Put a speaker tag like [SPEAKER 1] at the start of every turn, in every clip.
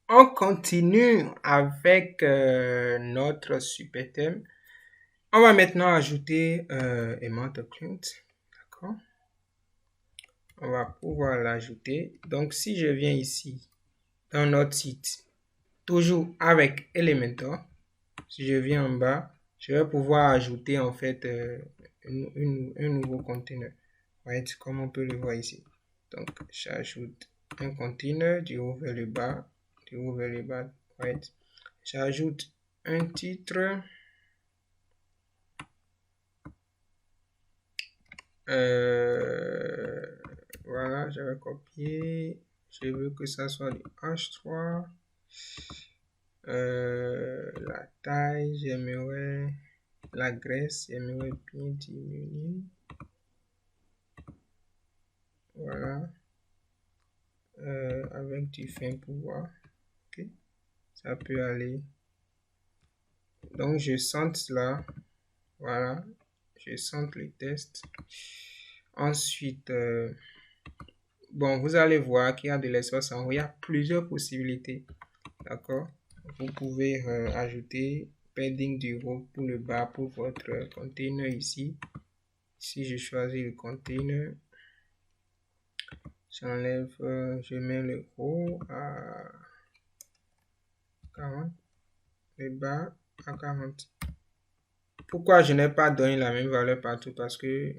[SPEAKER 1] On continue avec notre super thème. On va maintenant ajouter Amount Client. D'accord? On va pouvoir l'ajouter. Donc, si je viens ici dans notre site, toujours avec Elementor, si je viens en bas, je vais pouvoir ajouter en fait un nouveau conteneur. Right? Comme on peut le voir ici. Donc, j'ajoute un conteneur du haut vers le bas, du haut vers le bas. Right? J'ajoute un titre. Voilà, je vais copier. Je veux que ça soit du H3. La taille, j'aimerais la graisse, j'aimerais bien diminuer. Voilà. Avec du fin pouvoir. Ok. Ça peut aller. Donc, je centre là. Voilà. Je centre le test. Ensuite, bon, vous allez voir qu'il y a de l'espace en haut. Il y a plusieurs possibilités. D'accord? Vous pouvez ajouter padding du haut pour le bas pour votre container ici. Si je choisis le container, j'enlève, je mets le haut à 40, le bas à 40. Pourquoi je n'ai pas donné la même valeur partout? Parce que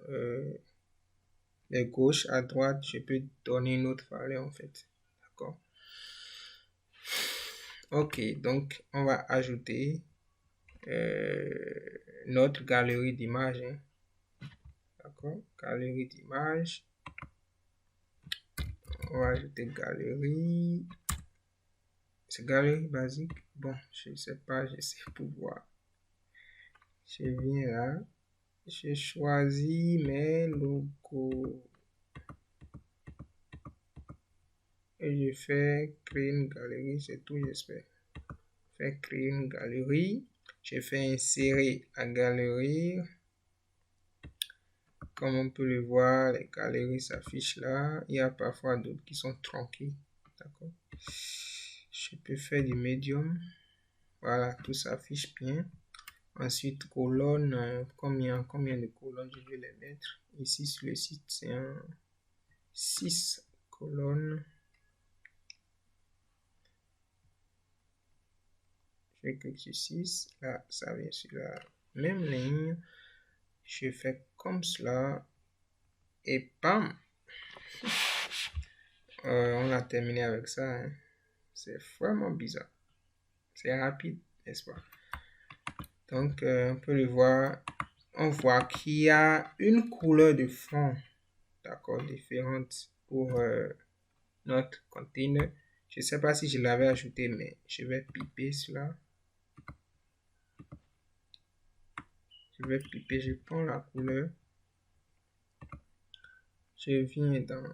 [SPEAKER 1] de gauche à droite, je peux donner une autre valeur en fait. D'accord? Ok, donc on va ajouter notre galerie d'images. Hein. D'accord? Galerie d'images. On va ajouter galerie. C'est galerie basique. Bon, je ne sais pas, j'essaie pour voir. Je viens là. Je choisis mes logos. Et je fais créer une galerie, c'est tout, j'espère. Fais créer une galerie. Je fais insérer à galerie. Comme on peut le voir, les galeries s'affichent là. Il y a parfois d'autres qui sont tronquées. D'accord. Je peux faire du médium. Voilà, tout s'affiche bien. Ensuite, colonne, combien de colonnes je vais les mettre? Ici sur le site, c'est un 6 colonnes. Je clique sur 6. Là, ça vient sur la même ligne. Je fais comme cela. Et bam! On a terminé avec ça. Hein. C'est vraiment bizarre. C'est rapide, n'est-ce pas? Donc, on peut le voir. On voit qu'il y a une couleur de fond, d'accord, différente pour notre container. Je ne sais pas si je l'avais ajouté, mais je vais piper cela. Je vais piper, je prends la couleur. Je viens dans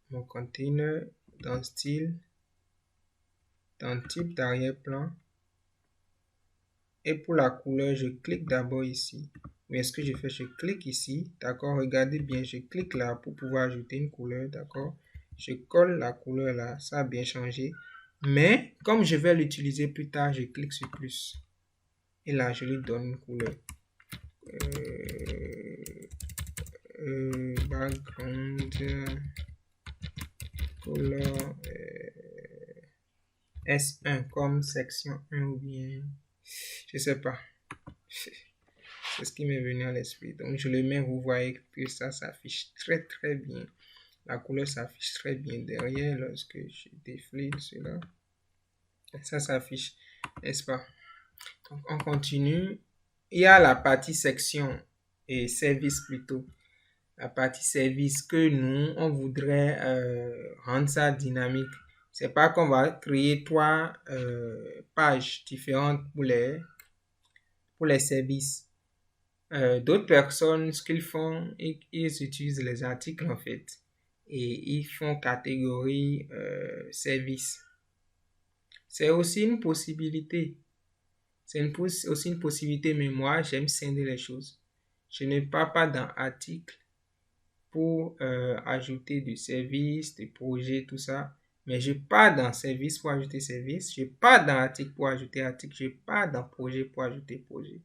[SPEAKER 1] mon container, dans style, dans type d'arrière-plan. Et pour la couleur, je clique d'abord ici. Mais ce que je fais, je clique ici, d'accord, regardez bien, je clique là pour pouvoir ajouter une couleur, d'accord. Je colle la couleur là, ça a bien changé. Mais comme je vais l'utiliser plus tard, je clique sur plus. Et là, je lui donne une couleur. Background color S1 comme section 1 ou bien, je sais pas. C'est ce qui m'est venu à l'esprit. Donc, je le mets, vous voyez que ça s'affiche très très bien. La couleur s'affiche très bien derrière lorsque je défile cela. Ça s'affiche, n'est-ce pas? Donc, on continue. Il y a la partie section et service plutôt. La partie service que nous, on voudrait rendre ça dynamique. C'est pas qu'on va créer 3 pages différentes pour les services. D'autres personnes, ce qu'ils font, ils utilisent les articles en fait et ils font catégorie service. C'est aussi une possibilité. Aussi une possibilité, mais moi, j'aime scinder les choses. Je ne pars pas dans article pour ajouter du service, des projets, tout ça. Mais je pars dans service pour ajouter service. Je pars dans article pour ajouter article. Je pars dans projet pour ajouter projet.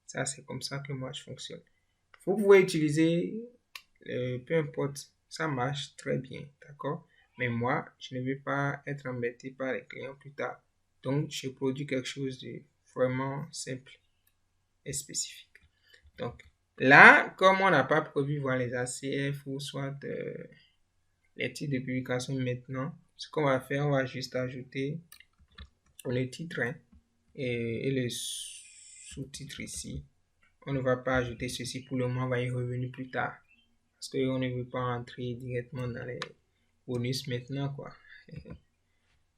[SPEAKER 1] Ça, c'est comme ça que moi, je fonctionne. Vous pouvez utiliser, peu importe, ça marche très bien, d'accord? Mais moi, je ne veux pas être embêté par les clients plus tard. Donc, je produis quelque chose de vraiment simple et spécifique. Donc, là, comme on n'a pas prévu voir les ACF ou soit les titres de publication maintenant, ce qu'on va faire, on va juste ajouter le titre et le sous-titre ici. On ne va pas ajouter ceci pour le moment, on va y revenir plus tard. Parce qu'on ne veut pas entrer directement dans les bonus maintenant, quoi.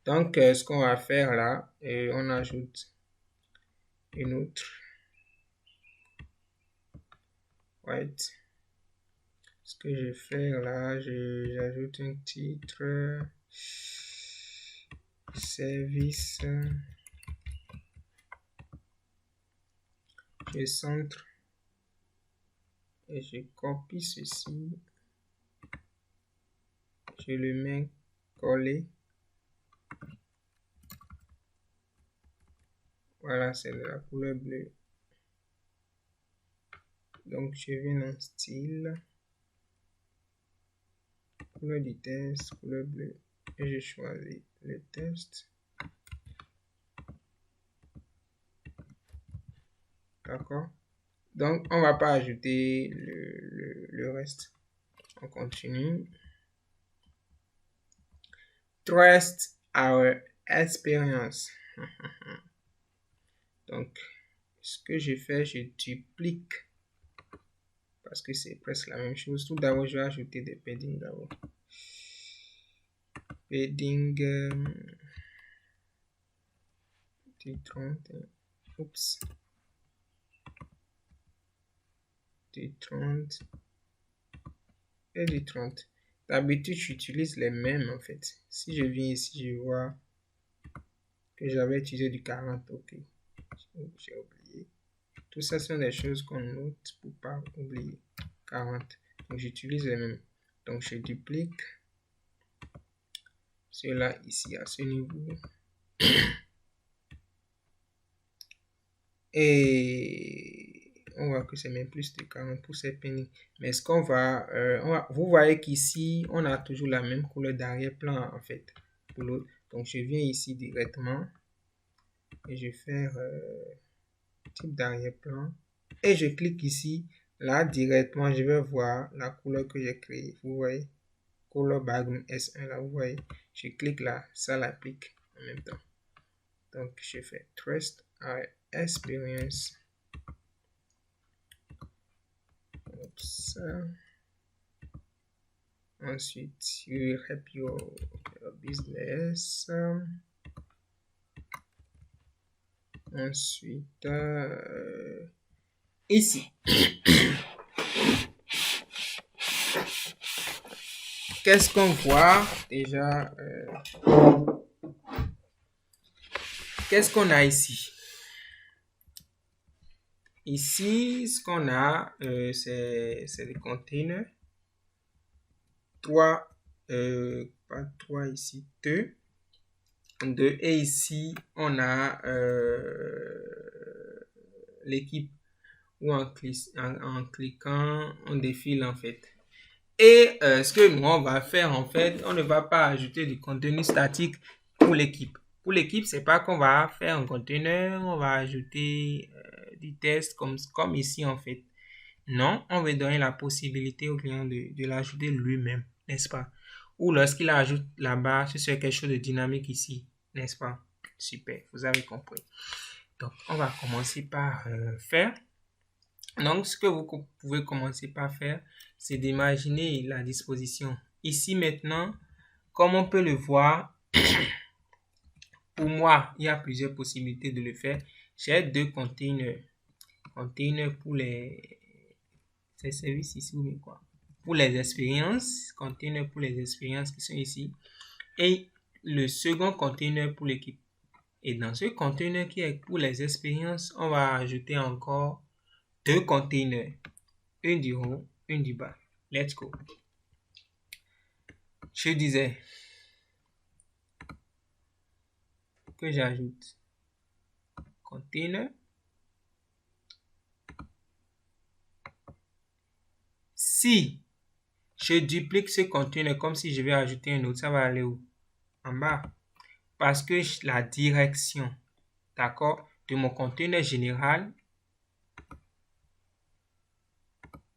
[SPEAKER 1] Donc, ce qu'on va faire là, on ajoute une autre. Right. Ce que je vais faire là, j'ajoute un titre. Service. Je centre. Et je copie ceci. Je le mets collé. Voilà, c'est de la couleur bleue. Donc, je viens dans style. Couleur du test, couleur bleue. Et je choisis le test. D'accord? Donc, on va pas ajouter le reste. On continue. Trust our experience. Donc, ce que je fais, je duplique parce que c'est presque la même chose. Tout d'abord, je vais ajouter des paddings d'abord. Padding du 30. Oups. Du 30 et du 30. D'habitude, j'utilise les mêmes en fait. Si je viens ici, je vois que j'avais utilisé du 40. Ok. J'ai oublié. Tout ça sont des choses qu'on note pour pas oublier. 40. Donc j'utilise les mêmes. Donc je duplique cela ici à ce niveau. Et on voit que c'est même plus de 40 pour ces pennies. Mais ce qu'on va, vous voyez qu'ici, on a toujours la même couleur d'arrière-plan en fait. Pour l'autre. Donc je viens ici directement et je vais faire type d'arrière-plan. Et je clique ici. Là, directement, je vais voir la couleur que j'ai créée. Vous voyez, couleur background S1, là, vous voyez. Je clique là, ça l'applique en même temps. Donc, je fais Trust our experience. Oups. Ensuite, you help your business. Ensuite, ici. Qu'est-ce qu'on voit déjà? Qu'est-ce qu'on a ici? Ici, ce qu'on a, c'est les containers. 3, pas 3 ici, 2. Et ici, on a l'équipe où en cliquant, on défile en fait. Et ce que nous, on va faire en fait, on ne va pas ajouter du contenu statique pour l'équipe. Pour l'équipe, c'est pas qu'on va faire un conteneur, on va ajouter du test comme ici en fait. Non, on va donner la possibilité au client de l'ajouter lui-même, n'est-ce pas? Ou lorsqu'il ajoute là-bas, c'est quelque chose de dynamique ici, n'est-ce pas? Super, vous avez compris. Donc, on va commencer par faire. Donc, ce que vous pouvez commencer par faire, c'est d'imaginer la disposition. Ici maintenant, comme on peut le voir, pour moi, il y a plusieurs possibilités de le faire. J'ai 2 containers. Containers pour les services ici ou quoi. Pour les expériences, container pour les expériences qui sont ici. Et le second container pour l'équipe. Et dans ce container qui est pour les expériences, on va ajouter encore 2 containers. Un du haut, un du bas. Let's go. Je disais, que j'ajoute container. Si je duplique ce container comme si je vais ajouter un autre, ça va aller où? En bas. Parce que la direction, d'accord, de mon container général,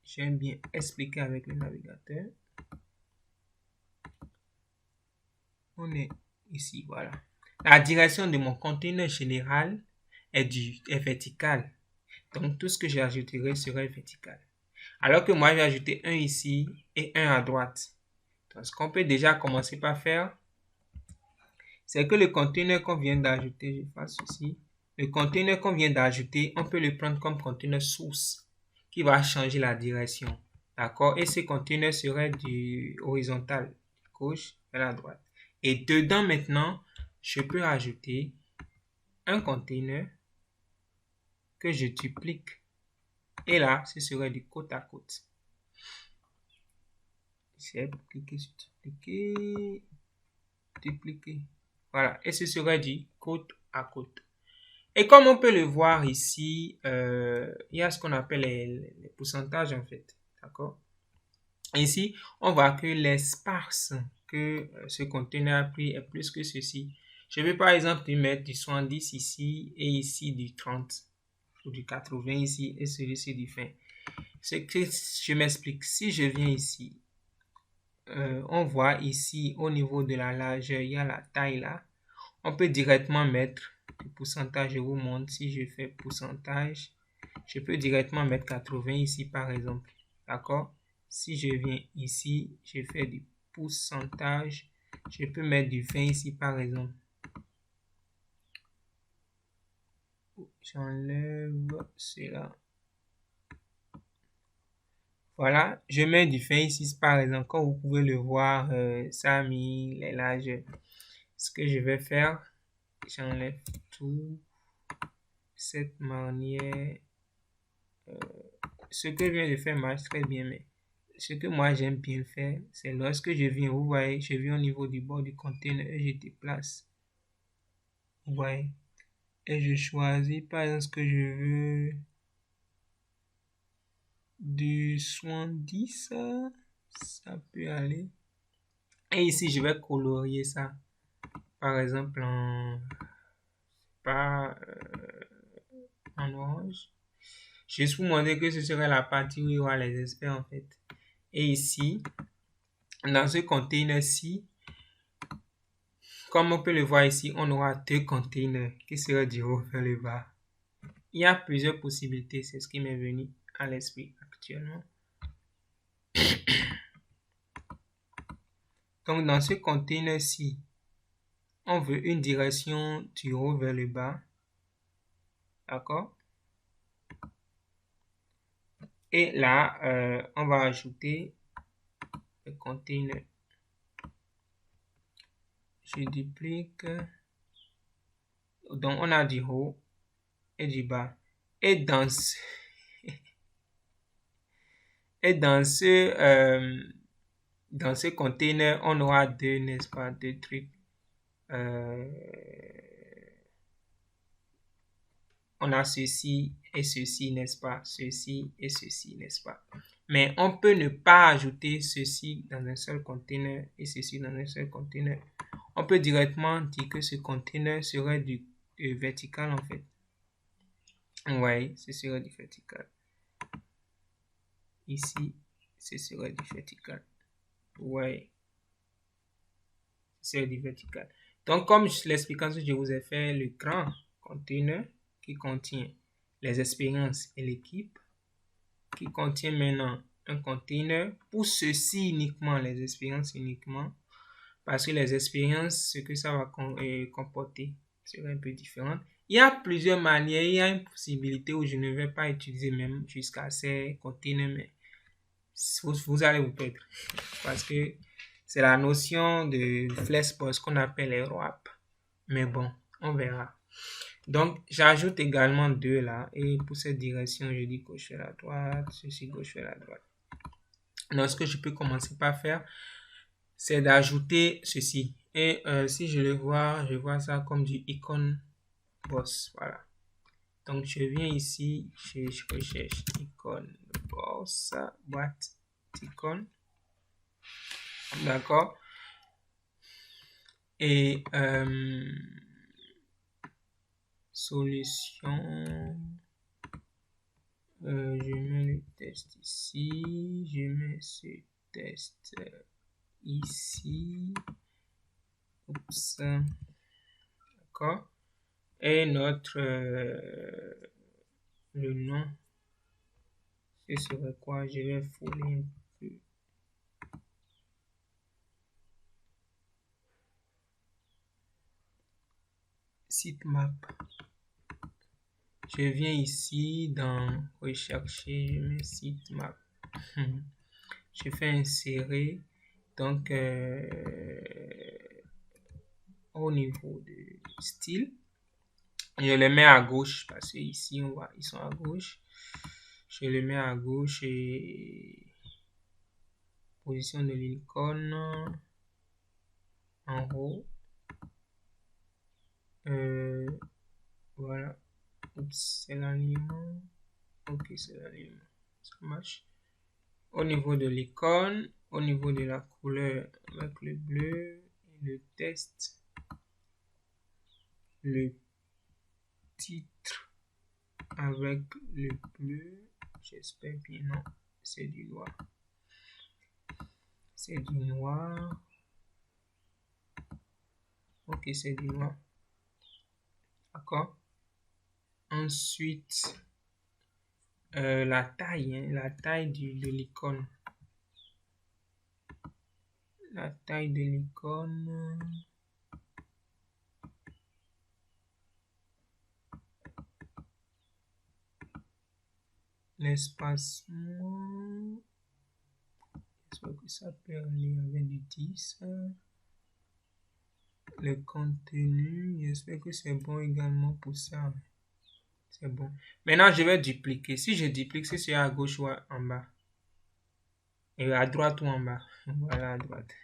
[SPEAKER 1] j'aime bien expliquer avec le navigateur. On est ici, voilà. La direction de mon container général est verticale. Donc, tout ce que j'ajouterai serait vertical. Alors que moi, je vais ajouter un ici et un à droite. Donc, ce qu'on peut déjà commencer par faire, c'est que le container qu'on vient d'ajouter, je fasse ceci. Le container qu'on vient d'ajouter, on peut le prendre comme container source qui va changer la direction. D'accord? Et ce container serait du horizontal, gauche vers la droite. Et dedans maintenant, je peux ajouter un container que je duplique. Et là, ce serait du côte à côte. C'est cliquer sur dupliquer, dupliquer. Voilà, et ce serait du côte à côte. Et comme on peut le voir ici, il y a ce qu'on appelle les pourcentages en fait. D'accord? Ici, on voit que l'espace que ce conteneur a pris est plus que ceci. Je vais par exemple lui mettre du 70 ici et ici du 30 ou du 80 ici et celui-ci du 20. C'est que je m'explique. Si je viens ici, on voit ici au niveau de la largeur, il y a la taille là. On peut directement mettre le pourcentage. Je vous montre si je fais pourcentage. Je peux directement mettre 80 ici par exemple. D'accord? Si je viens ici, je fais du pourcentage. Je peux mettre du 20 ici par exemple. J'enlève cela. Voilà, je mets du 20 ici par exemple. Comme vous pouvez le voir, ça a mis les largeurs. Ce que je vais faire, j'enlève tout cette manière. Ce que je viens de faire marche très bien, mais ce que moi j'aime bien faire, c'est lorsque je viens, vous voyez, je viens au niveau du bord du container et je déplace. Vous voyez, et je choisis par exemple ce que je veux, du 70, ça peut aller. Et ici, je vais colorier ça, par exemple en orange. Juste pour montrer que ce serait la partie où il y aura les experts en fait. Et ici, dans ce container-ci, comme on peut le voir ici, on aura deux containers qui seraient du haut vers le bas. Il y a plusieurs possibilités, c'est ce qui m'est venu à l'esprit actuellement. Donc dans ce container-ci, on veut une direction du haut vers le bas. D'accord? Et là, on va ajouter le container. Je duplique. Donc on a du haut et du bas. Et dans ce, dans ce container, on aura deux, n'est-ce pas, deux trucs. On a ceci et ceci, n'est-ce pas, ceci et ceci, n'est-ce pas. Mais on peut ne pas ajouter ceci dans un seul container et ceci dans un seul container. On peut directement dire que ce container serait du vertical en fait. Oui, ce serait du vertical. Ici, ce serait du vertical. Oui, c'est du vertical. Donc, comme l'explication que je vous ai fait, le grand container qui contient les expériences et l'équipe, qui contient maintenant un container pour ceci uniquement, les expériences uniquement, parce que les expériences, ce que ça va comporter sera un peu différent. Il y a plusieurs manières, il y a une possibilité où je ne vais pas utiliser même jusqu'à ces containers, mais vous allez vous perdre parce que c'est la notion de Flexbox qu'on appelle les wraps. Mais bon, on verra. Donc, j'ajoute également deux là. Et pour cette direction, je dis gauche vers la droite. Ceci, gauche vers la droite. Donc, ce que je peux commencer par faire, c'est d'ajouter ceci. Et si je vois ça comme du icon boss. Voilà. Donc, je viens ici, je recherche icône boss, boîte icône. D'accord. Et solution. Je mets le test ici. Je mets ce test ici. Oups. D'accord. Et notre le nom. Ce serait quoi? Je vais fouiller un peu. Sitemap. Je viens ici dans rechercher, je mets sitemap. Je fais insérer. Donc, au niveau du style, je les mets à gauche parce que ici, on voit, ils sont à gauche. Je les mets à gauche et position de l'icône en haut. Voilà. Oups, c'est l'alignement. Ok, c'est l'alignement. Ça marche. Au niveau de l'icône, au niveau de la couleur avec le bleu, le test, le titre avec le bleu, j'espère bien, non, c'est du noir. C'est du noir. Ok, c'est du noir. D'accord. Ensuite, la taille, hein, la taille de l'icône. La taille de l'icône. L'espacement. J'espère que ça peut aller avec du 10. Le contenu, j'espère que c'est bon également pour ça. C'est bon. Maintenant, je vais dupliquer. Si je duplique, c'est à gauche ou en bas. Et à droite ou en bas. Voilà, à droite.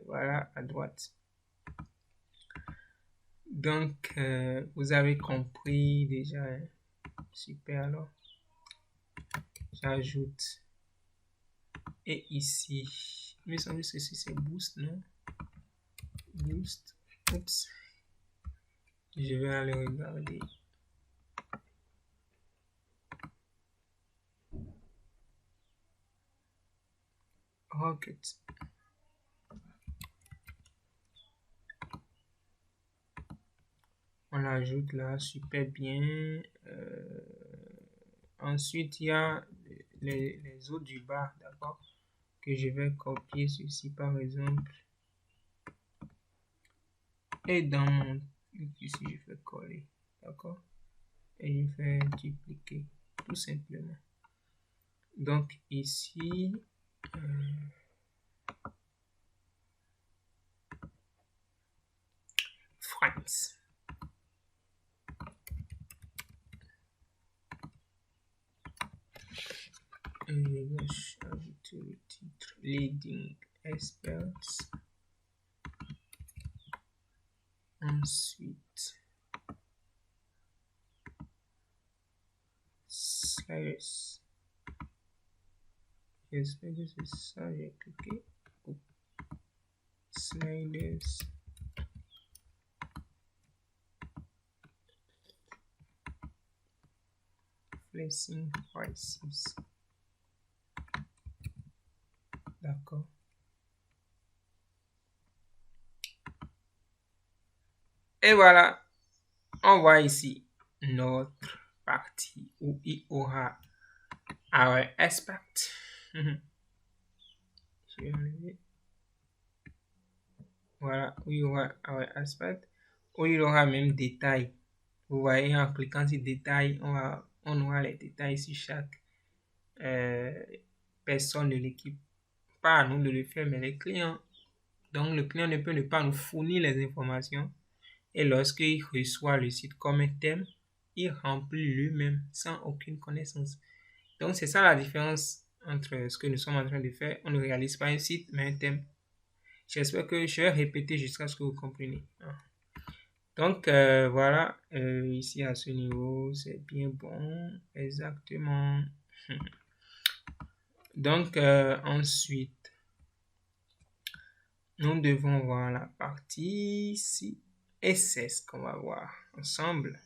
[SPEAKER 1] Voilà, à droite. Donc, vous avez compris déjà. Hein? Super, alors. J'ajoute. Et ici, il me semble que ceci, c'est boost, non? Boost. Oups. Je vais aller regarder. Rocket. On l'ajoute là, super bien. Ensuite, il y a les autres du bas, d'accord? Que je vais copier ceci par exemple. Et dans mon ici, je fais coller, d'accord? Et je fais dupliquer, tout simplement. Donc ici, France. Et je vais ajouter le titre Leading Experts. Ensuite, sliders. J'espère que c'est ça, j'ai cliqué. Oh. Sliders. Placing prices. D'accord. Et voilà, on voit ici notre partie où il y aura our expert. Je vais enlever. Voilà, où il y aura our expert, où il y aura même détail. Vous voyez, en cliquant sur détail, on aura les détails sur chaque personne de l'équipe. Pas à nous de le faire, mais les clients. Donc, le client ne peut ne pas nous fournir les informations. Et lorsqu'il reçoit le site comme un thème, il remplit lui-même sans aucune connaissance. Donc, c'est ça la différence entre ce que nous sommes en train de faire. On ne réalise pas un site, mais un thème. J'espère que je vais répéter jusqu'à ce que vous compreniez. Donc, voilà, ici à ce niveau, c'est bien bon, exactement. Donc, ensuite, nous devons voir la partie CSS qu'on va voir ensemble.